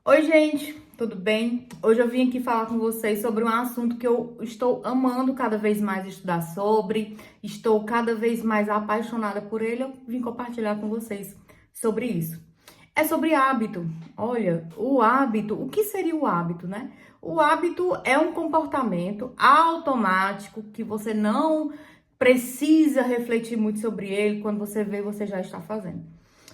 Oi, gente, tudo bem? Hoje eu vim aqui falar com vocês sobre um assunto que eu estou amando cada vez mais estudar sobre, estou cada vez mais apaixonada por ele. Eu vim compartilhar com vocês sobre isso. É sobre hábito. Olha, o hábito, o que seria o hábito, né? O hábito é um comportamento automático que você não precisa refletir muito sobre ele, quando você vê, você já está fazendo.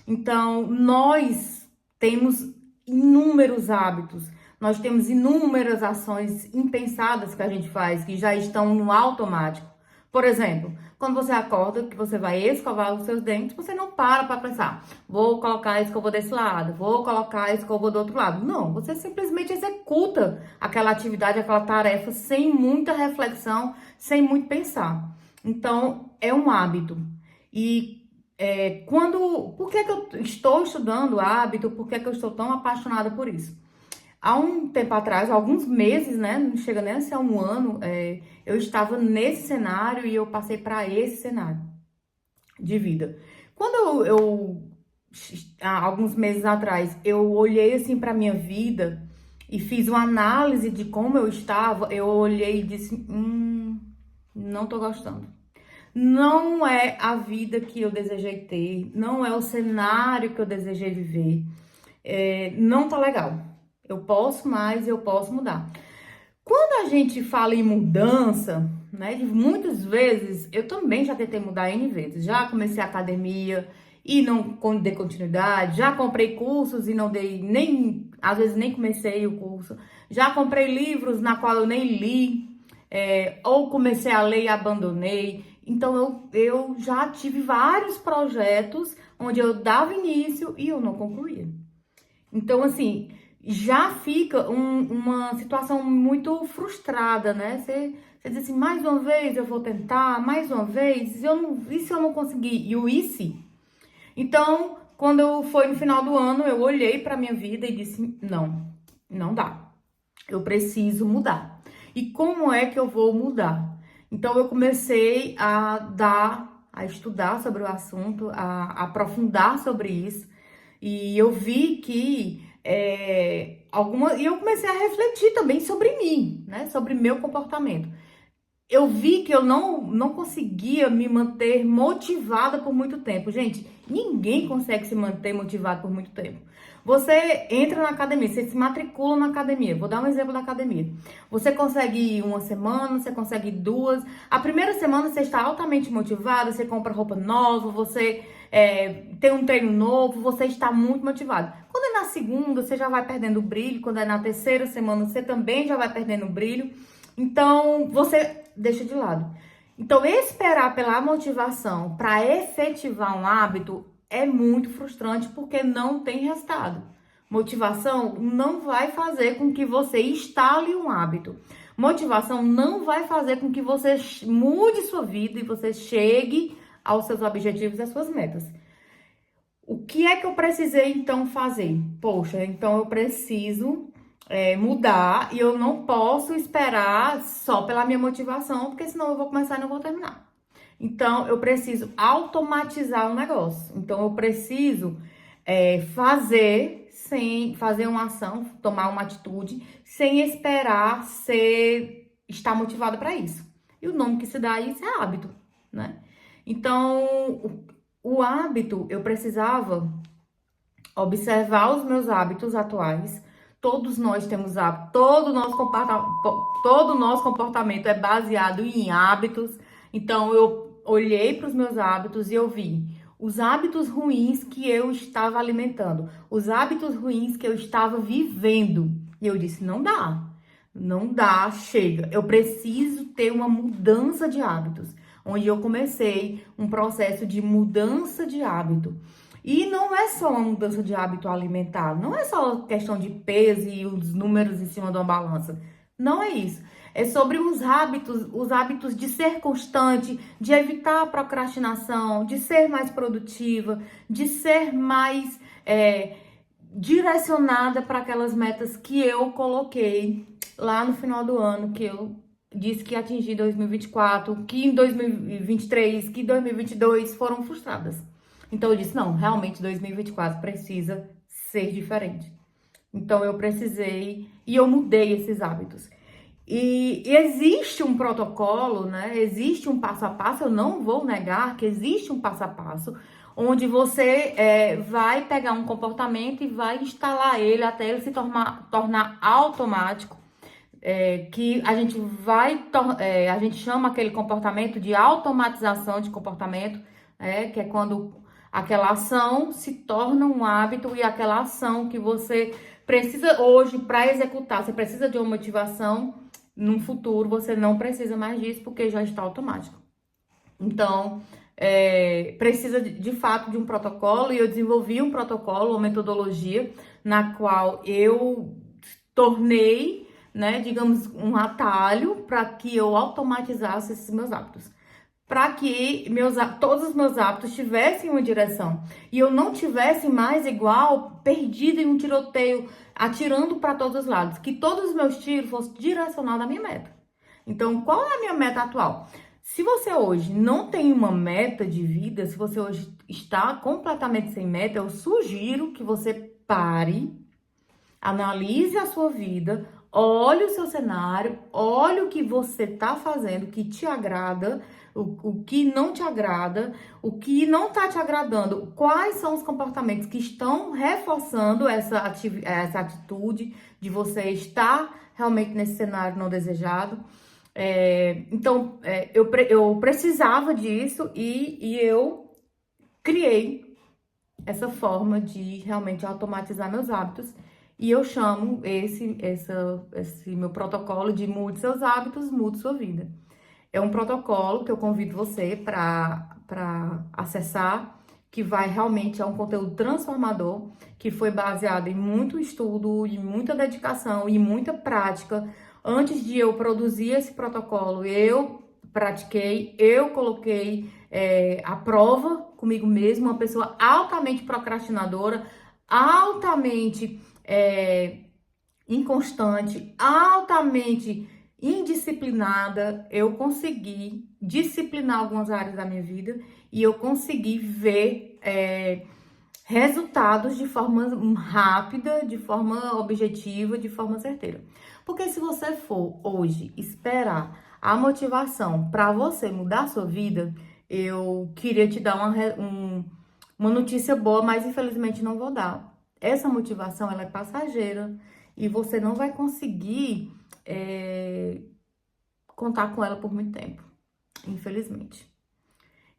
Então, nós temos inúmeros hábitos, nós temos inúmeras ações impensadas que a gente faz, que já estão no automático. Por exemplo, quando você acorda, que você vai escovar os seus dentes, você não para pensar, vou colocar a escova desse lado, vou colocar a escova do outro lado. Não, você simplesmente executa aquela atividade, aquela tarefa, sem muita reflexão, sem muito pensar. Então, é um hábito. Por que que eu estou estudando hábito? Por que que eu estou tão apaixonada por isso? Há um tempo atrás, alguns meses, né? Não chega nem a ser um ano, eu estava nesse cenário e eu passei para esse cenário de vida. Quando há alguns meses atrás, eu olhei assim para minha vida e fiz uma análise de como eu estava, eu olhei e disse, não tô gostando. Não é a vida que eu desejei ter, não é o cenário que eu desejei viver. Não tá legal. Eu posso mais, eu posso mudar. Quando a gente fala em mudança, né, muitas vezes, eu também já tentei mudar N vezes. Já comecei a academia e não dei continuidade, já comprei cursos e não dei nem, às vezes nem comecei o curso. Já comprei livros na qual eu nem li, ou comecei a ler e abandonei. Então, eu já tive vários projetos onde eu dava início e eu não concluía. Então, assim, já fica uma situação muito frustrada, né? Você diz assim, mais uma vez eu vou tentar, mais uma vez, e se eu não conseguir? E o e se? Então, quando foi no final do ano, eu olhei para minha vida e disse, não dá. Eu preciso mudar. E como é que eu vou mudar? Então, eu comecei a estudar sobre o assunto, a aprofundar sobre isso. E eu vi que e eu comecei a refletir também sobre mim, né? Sobre meu comportamento. Eu vi que eu não conseguia me manter motivada por muito tempo. Gente, ninguém consegue se manter motivado por muito tempo. Você entra na academia, você se matricula na academia. Vou dar um exemplo da academia. Você consegue ir uma semana, você consegue ir duas. A primeira semana você está altamente motivado, você compra roupa nova, você tem um treino novo, você está muito motivado. Quando é na segunda, você já vai perdendo o brilho. Quando é na terceira semana, você também já vai perdendo o brilho. Então, você deixa de lado. Então, esperar pela motivação para efetivar um hábito é muito frustrante porque não tem resultado. Motivação não vai fazer com que você instale um hábito. Motivação não vai fazer com que você mude sua vida e você chegue aos seus objetivos e às suas metas. O que é que eu precisei então fazer? Poxa, então eu preciso mudar e eu não posso esperar só pela minha motivação, porque senão eu vou começar e não vou terminar. Então, eu preciso automatizar o negócio. Então, eu preciso fazer uma ação, tomar uma atitude, sem esperar estar motivado para isso. E o nome que se dá a isso é hábito, né? Então, o hábito, eu precisava observar os meus hábitos atuais. Todos nós temos hábitos, todo o nosso comportamento é baseado em hábitos. Então, eu olhei para os meus hábitos e eu vi os hábitos ruins que eu estava alimentando, os hábitos ruins que eu estava vivendo. E eu disse, não dá, chega. Eu preciso ter uma mudança de hábitos, onde eu comecei um processo de mudança de hábito. E não é só uma mudança de hábito alimentar, não é só questão de peso e os números em cima de uma balança. Não é isso. É sobre os hábitos de ser constante, de evitar a procrastinação, de ser mais produtiva, de ser mais direcionada para aquelas metas que eu coloquei lá no final do ano, que eu disse que ia atingir em 2024, que em 2023, que em 2022 foram frustradas. Então eu disse, não, realmente 2024 precisa ser diferente. Então eu precisei e eu mudei esses hábitos. E existe um protocolo, né? Existe um passo a passo, eu não vou negar que existe um passo a passo, onde você vai pegar um comportamento e vai instalar ele até ele se tornar automático, que a gente a gente chama aquele comportamento de automatização de comportamento, que é quando aquela ação se torna um hábito e aquela ação que você precisa hoje para executar, você precisa de uma motivação, no futuro você não precisa mais disso porque já está automático. Então, precisa de fato de um protocolo e eu desenvolvi um protocolo, uma metodologia na qual eu tornei, né, digamos, um atalho para que eu automatizasse esses meus hábitos. Para que todos os meus hábitos tivessem uma direção e eu não tivesse mais igual, perdido em um tiroteio, atirando para todos os lados, que todos os meus tiros fossem direcionados à minha meta. Então, qual é a minha meta atual? Se você hoje não tem uma meta de vida, se você hoje está completamente sem meta, eu sugiro que você pare, analise a sua vida, olhe o seu cenário, olhe o que você está fazendo, o que te agrada, o que não te agrada, o que não está te agradando, quais são os comportamentos que estão reforçando essa atitude de você estar realmente nesse cenário não desejado. Então, eu precisava disso e eu criei essa forma de realmente automatizar meus hábitos. E eu chamo esse meu protocolo de mude seus hábitos, mude sua vida. É um protocolo que eu convido você para acessar, que vai realmente é um conteúdo transformador, que foi baseado em muito estudo, em muita dedicação e muita prática. Antes de eu produzir esse protocolo, eu pratiquei, eu coloquei à prova comigo mesma, uma pessoa altamente procrastinadora, altamente inconstante, altamente indisciplinada. Eu consegui disciplinar algumas áreas da minha vida e eu consegui ver resultados de forma rápida, de forma objetiva, de forma certeira. Porque se você for hoje esperar a motivação para você mudar a sua vida, eu queria te dar uma notícia boa, mas infelizmente não vou dar. Essa motivação, ela é passageira e você não vai conseguir contar com ela por muito tempo, infelizmente.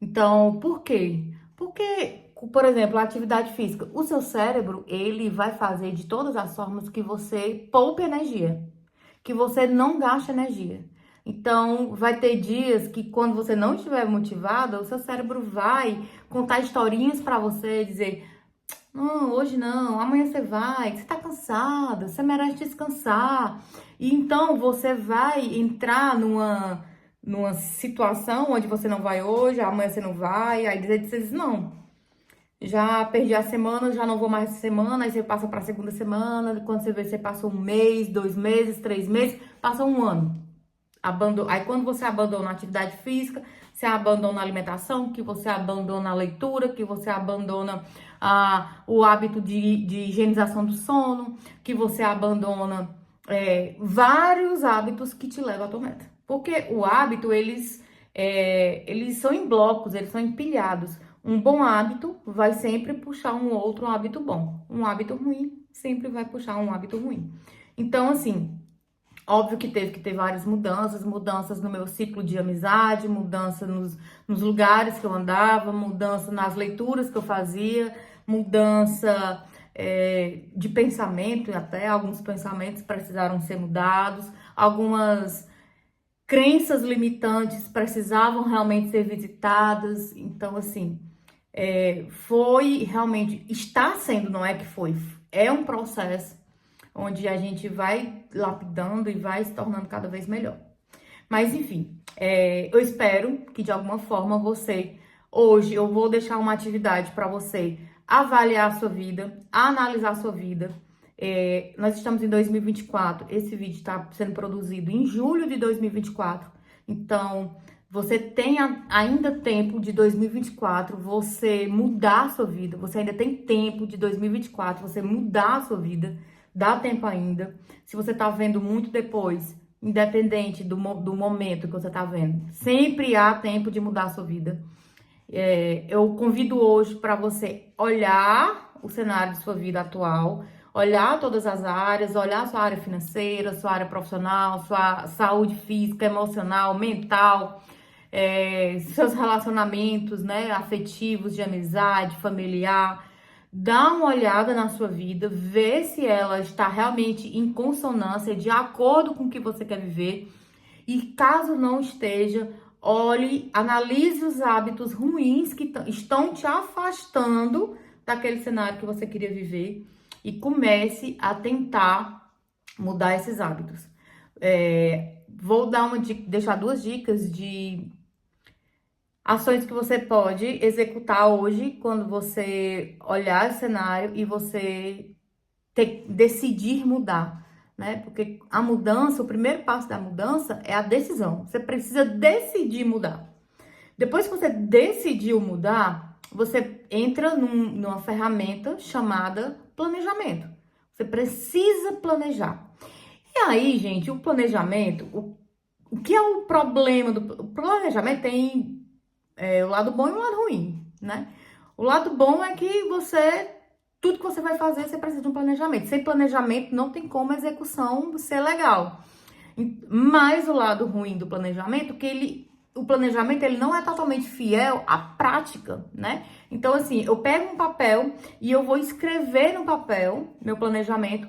Então, por quê? Porque, por exemplo, a atividade física, o seu cérebro, ele vai fazer de todas as formas que você poupe energia, que você não gaste energia. Então, vai ter dias que quando você não estiver motivado, o seu cérebro vai contar historinhas para você, dizer: não, hoje não, amanhã você vai, você tá cansada, você merece descansar. E então você vai entrar numa situação onde você não vai hoje, amanhã você não vai, aí você diz, não, já perdi a semana, já não vou mais essa semana, aí você passa para a segunda semana, quando você vê, você passou 1 mês, 2 meses, 3 meses, passa 1 ano. Aí quando você abandona a atividade física, você abandona a alimentação, que você abandona a leitura, que você abandona o hábito de higienização do sono, que você abandona vários hábitos que te levam à tua meta. Porque o hábito, eles são em blocos, eles são empilhados. Um bom hábito vai sempre puxar um outro hábito bom. Um hábito ruim sempre vai puxar um hábito ruim. Então, assim, óbvio que teve que ter várias mudanças no meu ciclo de amizade, mudança nos lugares que eu andava, mudança nas leituras que eu fazia, mudança de pensamento, até alguns pensamentos precisaram ser mudados, algumas crenças limitantes precisavam realmente ser visitadas. Então, assim, foi realmente, está sendo, não é que foi, é um processo onde a gente vai lapidando e vai se tornando cada vez melhor. Mas, enfim, eu espero que de alguma forma hoje eu vou deixar uma atividade para você avaliar a sua vida, analisar a sua vida. Nós estamos em 2024, esse vídeo está sendo produzido em julho de 2024, então você tem ainda tempo de 2024 você mudar a sua vida, você ainda tem tempo de 2024 você mudar a sua vida, dá tempo ainda. Se você tá vendo muito depois, independente do momento que você tá vendo, sempre há tempo de mudar a sua vida. Eu convido hoje para você olhar o cenário de sua vida atual, olhar todas as áreas, olhar sua área financeira, sua área profissional, sua saúde física, emocional, mental, seus relacionamentos, né, afetivos, de amizade, familiar. Dá uma olhada na sua vida, vê se ela está realmente em consonância, de acordo com o que você quer viver. E caso não esteja, olhe, analise os hábitos ruins que estão te afastando daquele cenário que você queria viver e comece a tentar mudar esses hábitos. Vou dar deixar 2 dicas de ações que você pode executar hoje quando você olhar o cenário e você decidir mudar, né? Porque a mudança, o primeiro passo da mudança é a decisão. Você precisa decidir mudar. Depois que você decidiu mudar, você entra numa ferramenta chamada planejamento. Você precisa planejar. E aí, gente, o planejamento, o que é o problema do o planejamento? Tem o lado bom e o lado ruim, né? O lado bom é que tudo que você vai fazer, você precisa de um planejamento. Sem planejamento, não tem como a execução ser legal. Mas o lado ruim do planejamento, o planejamento ele não é totalmente fiel à prática, né? Então, assim, eu pego um papel e eu vou escrever no papel meu planejamento.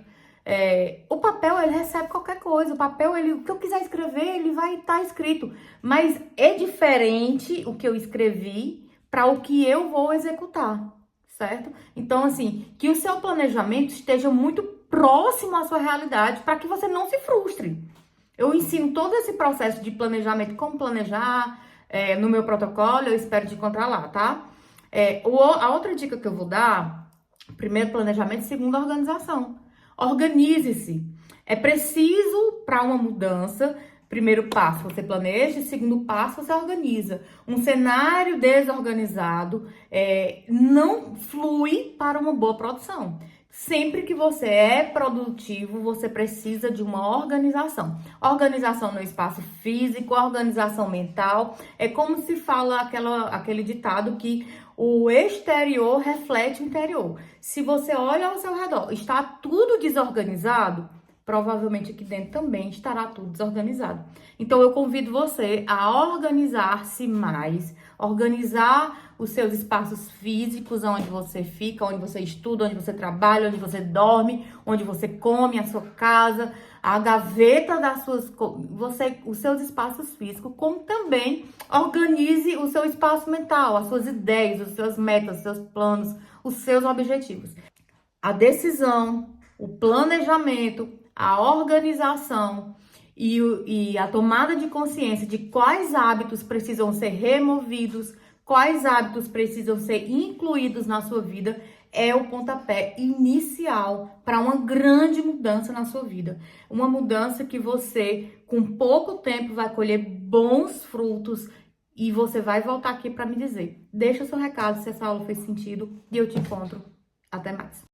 O papel, ele recebe qualquer coisa. O papel, o que eu quiser escrever, ele vai estar escrito. Mas é diferente o que eu escrevi para o que eu vou executar, certo? Então, assim, que o seu planejamento esteja muito próximo à sua realidade para que você não se frustre. Eu ensino todo esse processo de planejamento, como planejar, no meu protocolo, eu espero te encontrar lá, tá? A outra dica que eu vou dar, primeiro planejamento, segundo organização. Organize-se. É preciso para uma mudança. Primeiro passo, você planeja. Segundo passo, você organiza. Um cenário desorganizado não flui para uma boa produção. Sempre que você é produtivo, você precisa de uma organização. Organização no espaço físico, organização mental. É como se fala aquele ditado que o exterior reflete o interior. Se você olha ao seu redor, está tudo desorganizado, provavelmente aqui dentro também estará tudo desorganizado. Então, eu convido você a organizar-se mais, organizar os seus espaços físicos, onde você fica, onde você estuda, onde você trabalha, onde você dorme, onde você come, a sua casa, a gaveta das os seus espaços físicos, como também organize o seu espaço mental, as suas ideias, as suas metas, os seus planos, os seus objetivos. A decisão, o planejamento, a organização e a tomada de consciência de quais hábitos precisam ser removidos, quais hábitos precisam ser incluídos na sua vida, é o pontapé inicial para uma grande mudança na sua vida. Uma mudança que você, com pouco tempo, vai colher bons frutos e você vai voltar aqui para me dizer. Deixa seu recado se essa aula fez sentido e eu te encontro. Até mais.